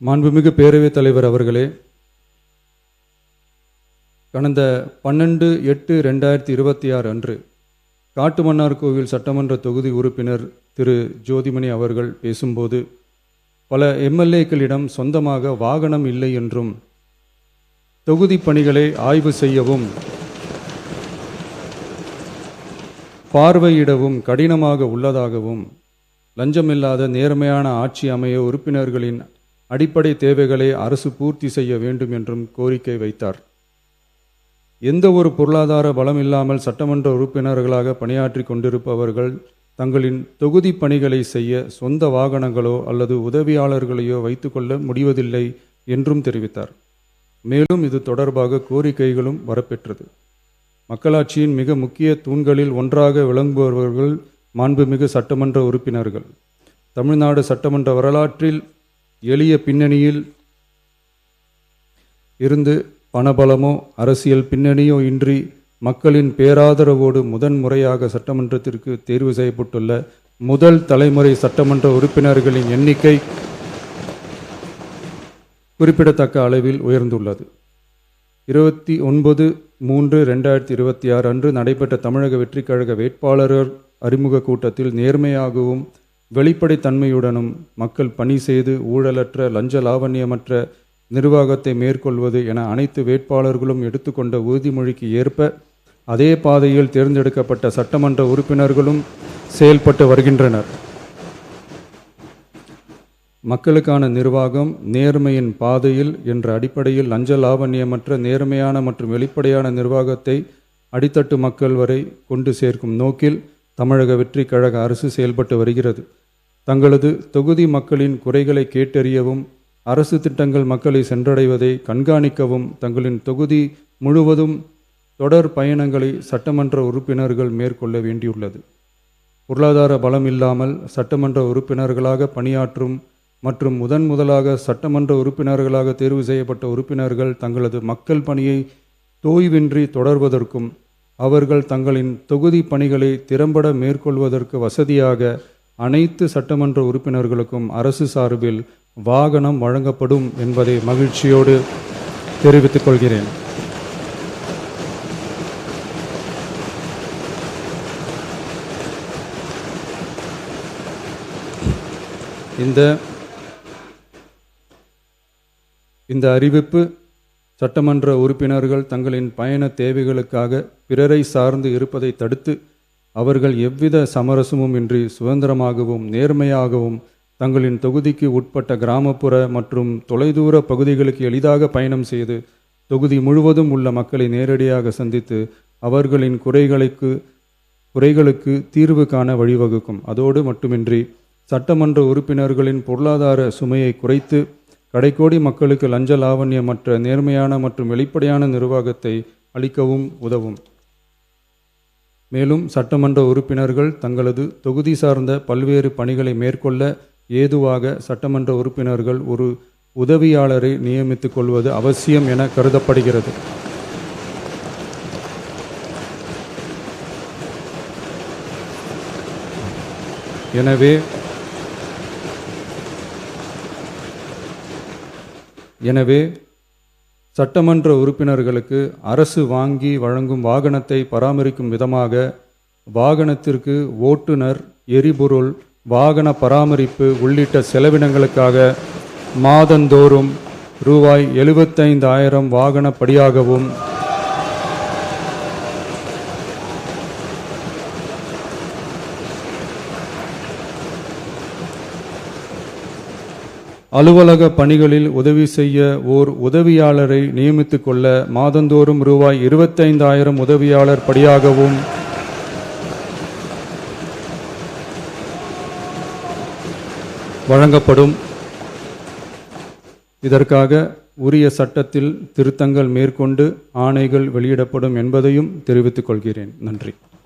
மாண்புமிகு பேரவைத் தலைவர் அவர்களே, கடந்த 12/8/2026 அன்று காட்டுமன்னார்கோவில் சட்டமன்ற தொகுதி உறுப்பினர் திரு ஜோதிமணி அவர்கள் பேசும்போது, பல எம்எல்ஏக்களிடம் சொந்தமாக வாகனம் இல்லை என்றும், தொகுதி பணிகளை ஆய்வு செய்யவும் பார்வையிடவும் கடினமாக உள்ளதாகவும், லஞ்சமில்லாத நேர்மையான ஆட்சி அமைய உறுப்பினர்களின் அடிப்படை தேவைகளை அரசு பூர்த்தி செய்ய வேண்டும் என்றும் கோரிக்கை வைத்தார். எந்த ஒரு பொருளாதார பலம் இல்லாமல் சட்டமன்ற உறுப்பினர்களாக பணியாற்றி கொண்டிருப்பவர்கள் தங்களின் தொகுதி பணிகளை செய்ய சொந்த வாகனங்களோ அல்லது உதவியாளர்களையோ வைத்துக்கொள்ள முடிவதில்லை என்றும் தெரிவித்தார். மேலும் இது தொடர்பாக கோரிக்கைகளும் வரப்பெற்றது. மக்களாட்சியின் மிக முக்கிய தூண்களில் ஒன்றாக விளங்குபவர்கள் மாண்புமிகு சட்டமன்ற உறுப்பினர்கள். தமிழ்நாடு சட்டமன்ற வரலாற்றில் எளிய பின்னணியில் இருந்து பணபலமோ அரசியல் பின்னணியோ இன்றி மக்களின் பேராதரவோடு முதன்முறையாக சட்டமன்றத்திற்கு தேர்வு செய்யப்பட்டுள்ள முதல் தலைமுறை சட்டமன்ற உறுப்பினர்களின் எண்ணிக்கை குறிப்பிடத்தக்க அளவில் உயர்ந்துள்ளது. 29/3/2026 அன்று நடைபெற்ற தமிழக வெற்றிக் கழக வேட்பாளர் அறிமுக கூட்டத்தில் நேர்மையாகவும் வெளிப்படைத்தன்மையுடனும் மக்கள் பணி செய்து ஊழலற்ற லஞ்ச லாவண்யமற்ற நிர்வாகத்தை மேற்கொள்வது என அனைத்து வேட்பாளர்களும் எடுத்துக்கொண்ட உறுதிமொழிக்கு ஏற்ப அதே பாதையில் தேர்ந்தெடுக்கப்பட்ட சட்டமன்ற உறுப்பினர்களும் செயல்பட்டு வருகின்றனர். மக்களுக்கான நிர்வாகம் நேர்மையின் பாதையில் என்ற அடிப்படையில் லஞ்ச லாவண்யமற்ற நேர்மையான மற்றும் வெளிப்படையான நிர்வாகத்தை அடித்தட்டு மக்கள் வரை கொண்டு சேர்க்கும் நோக்கில் தமிழக வெற்றிக் கழக அரசு செயல்பட்டு வருகிறது. தங்களது தொகுதி மக்களின் குறைகளை கேட்டறியவும் அரசு திட்டங்கள் மக்களை சென்றடைவதை கண்காணிக்கவும் தங்களின் தொகுதி முழுவதும் தொடர் பயணங்களை சட்டமன்ற உறுப்பினர்கள் மேற்கொள்ள வேண்டியுள்ளது. பொருளாதார பலம் இல்லாமல் சட்டமன்ற உறுப்பினர்களாக பணியாற்றும் மற்றும் முதலாக சட்டமன்ற உறுப்பினர்களாக தேர்வு செய்யப்பட்ட உறுப்பினர்கள் தங்களது மக்கள் பணியை தோய்வின்றி தொடர்வதற்கும் அவர்கள் தங்களின் தொகுதி பணிகளை திறம்பட மேற்கொள்வதற்கு வசதியாக அனைத்து சட்டமன்ற உறுப்பினர்களுக்கும் அரசு சார்பில் வாகனம் வழங்கப்படும் என்பதை மகிழ்ச்சியோடு தெரிவித்துக் கொள்கிறேன். இந்த அறிவிப்பு சட்டமன்ற உறுப்பினர்கள் தங்களின் பயண தேவைகளுக்காக பிறரை சார்ந்து இருப்பதை தடுத்து அவர்கள் எவ்வித சமரசமும் இன்றி சுதந்திரமாகவும் நேர்மையாகவும் தங்களின் தொகுதிக்கு உட்பட்ட கிராமப்புற மற்றும் தொலைதூர பகுதிகளுக்கு எளிதாக பயணம் செய்து தொகுதி முழுவதும் உள்ள மக்களை நேரடியாக சந்தித்து அவர்களின் குறைகளுக்கு தீர்வு காண வழிவகுக்கும். அதோடு மட்டுமின்றி சட்டமன்ற உறுப்பினர்களின் பொருளாதார சுமையை குறைத்து கடைக்கோடி மக்களுக்கு லஞ்ச லாவண்யமற்ற நேர்மையான மற்றும் வெளிப்படையான நிர்வாகத்தை அளிக்கவும் உதவும். மேலும் சட்டமன்ற உறுப்பினர்கள் தங்களது தொகுதி சார்ந்த பல்வேறு பணிகளை மேற்கொள்ள ஏதுவாக சட்டமன்ற உறுப்பினர்கள் ஒரு உதவியாளரை நியமித்துக் கொள்வது அவசியம் என கருதப்படுகிறது. எனவே சட்டமன்ற உறுப்பினர்களுக்கு அரசு வாங்கி வழங்கும் வாகனத்தை பராமரிக்கும் விதமாக வாகனத்திற்கு ஓட்டுநர், எரிபொருள், வாகன பராமரிப்பு உள்ளிட்ட செலவினங்களுக்காக மாதந்தோறும் ரூபாய் 75,000 வாகன படியாகவும் அலுவலக பணிகளில் உதவி செய்ய ஓர் உதவியாளரை நியமித்துக் கொள்ள மாதந்தோறும் ரூபாய் 25,000 உதவியாளர் படியாகவும் வழங்கப்படும். இதற்காக உரிய சட்டத்தில் திருத்தங்கள் மேற்கொண்டு ஆணைகள் வெளியிடப்படும் என்பதையும் தெரிவித்துக் கொள்கிறேன். நன்றி.